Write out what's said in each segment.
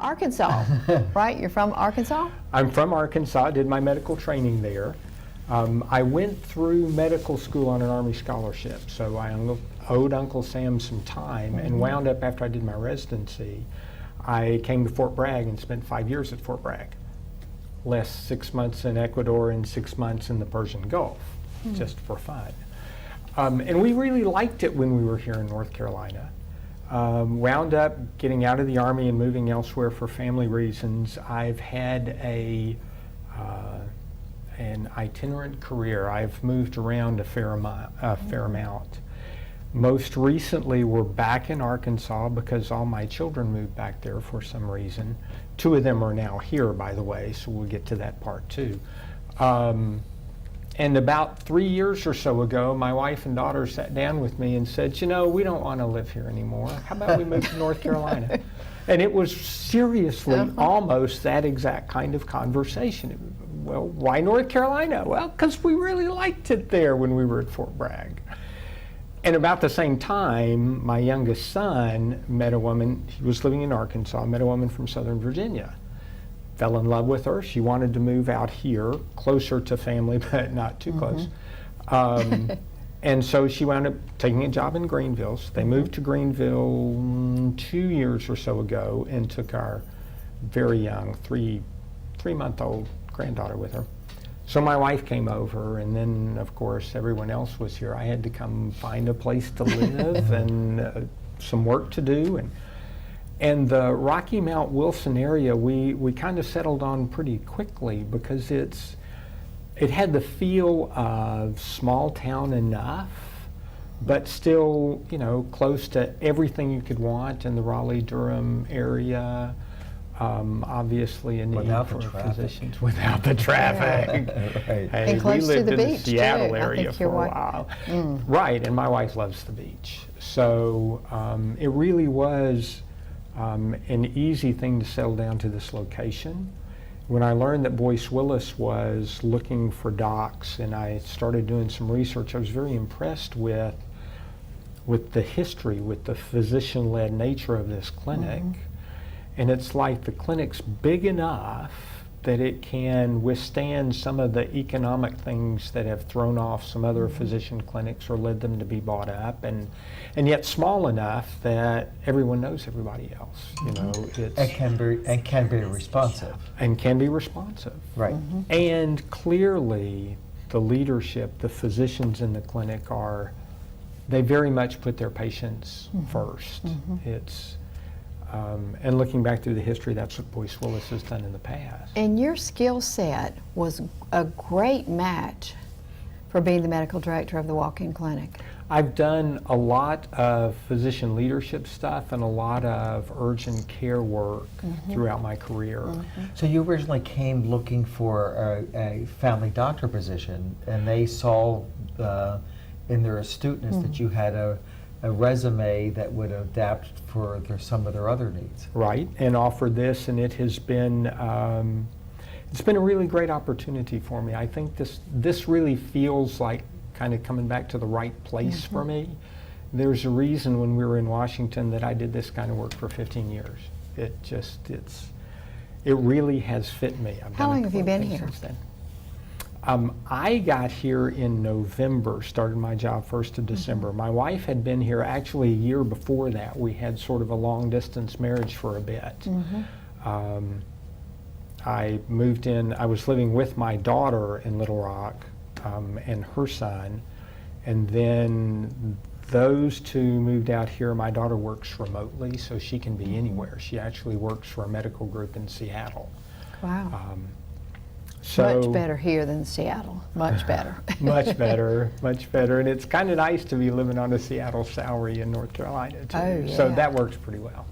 Arkansas, right? You're from Arkansas? I'm from Arkansas, did my medical training there. I went through medical school on an Army scholarship, so I owed Uncle Sam some time and wound up after I did my residency. I came to Fort Bragg and spent 5 years at Fort Bragg. Last 6 months in Ecuador and 6 months in the Persian Gulf, just for fun. And we really liked it when we were here in North Carolina. Wound up getting out of the Army and moving elsewhere for family reasons. I've had an itinerant career. I've moved around a fair amount. Most recently, we're back in Arkansas because all my children moved back there for some reason. 2 of them are now here, by the way, so we'll get to that part too. And about 3 years or so ago, my wife and daughter sat down with me and said, you know, we don't want to live here anymore. How about we move to North Carolina? And it was seriously almost that exact kind of conversation. Well, why North Carolina? Well, because we really liked it there when we were at Fort Bragg. And about the same time, my youngest son met a woman, he was living in Arkansas, met a woman from Southern Virginia. Fell in love with her. She wanted to move out here, closer to family, but not too close. And so she wound up taking a job in Greenville. So they moved to Greenville 2 years or so ago and took our very young, three-month-old granddaughter with her. So my wife came over, and then, of course, everyone else was here. I had to come find a place to live and some work to do. And the Rocky Mount Wilson area, we kind of settled on pretty quickly because it had the feel of small town enough, but still, you know, close to everything you could want in the Raleigh-Durham area. Obviously a need for physicians without the traffic. Right. Hey, And close we lived to the in beach, the Seattle too. area for a while. Right, and my wife loves the beach. So it really was an easy thing to settle down to this location. When I learned that Boice-Willis was looking for docs and I started doing some research, I was very impressed with the history, with the physician-led nature of this clinic. And it's like the clinic's big enough that it can withstand some of the economic things that have thrown off some other physician clinics or led them to be bought up, and yet small enough that everyone knows everybody else. You know, it's and can be responsive. And can be responsive. Right. And clearly, the leadership, the physicians in the clinic they very much put their patients first. It's and looking back through the history, that's what Boice-Willis has done in the past. And your skill set was a great match for being the medical director of the walk-in clinic. I've done a lot of physician leadership stuff and a lot of urgent care work throughout my career. So you originally came looking for a family doctor position, and they saw in their astuteness that you had a resume that would adapt for some of their other needs. Right, and offered this, and it has been it's been a really great opportunity for me. I think this really feels like kind of coming back to the right place for me. There's a reason when we were in Washington that I did this kind of work for 15 years. It really has fit me. How long have you been here? Since then. I got here in November, started my job 1st of December. My wife had been here actually a year before that. We had sort of a long distance marriage for a bit. I moved in, I was living with my daughter in Little Rock and her son, and then those two moved out here. My daughter works remotely, so she can be anywhere. She actually works for a medical group in Seattle. Wow. So, much better here than Seattle. Much better. Much better, much better. And it's kind of nice to be living on a Seattle salary in North Carolina, too. Oh, yeah. So that works pretty well.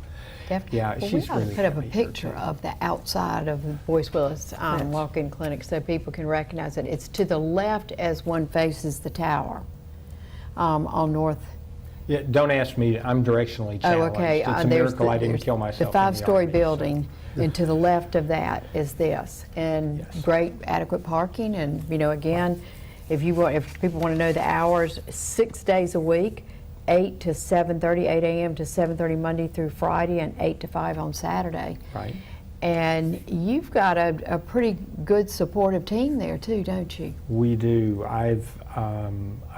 Definitely. Yeah, well, she's we ought really to put up a happy here, picture too. of the outside of the Boice-Willis walk-in clinic so people can recognize it. It's to the left as one faces the tower on North. Yeah, don't ask me. I'm directionally challenged. Oh, okay. It's a miracle I didn't kill myself. The 5-story in the Army, building, and to the left of that is this, and great adequate parking. And you know, again, if people want to know the hours, 6 days a week, 8 to 7:30, 8 a.m. to 7:30 Monday through Friday, and 8 to 5 on Saturday. Right. And you've got a pretty good supportive team there too, don't you? We do. I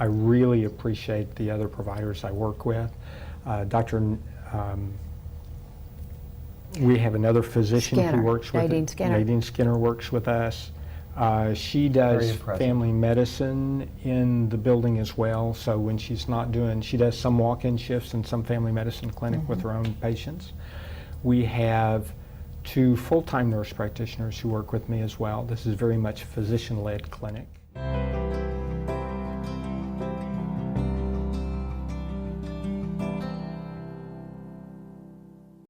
really appreciate the other providers I work with. We have another physician Skinner, who works with Nadine Skinner. Nadine Skinner works with us. She Very does impressive. family medicine in the building as well. So when she's not doing, she does some walk-in shifts and some family medicine clinic with her own patients. We have 2 full-time nurse practitioners who work with me as well. This is very much a physician-led clinic.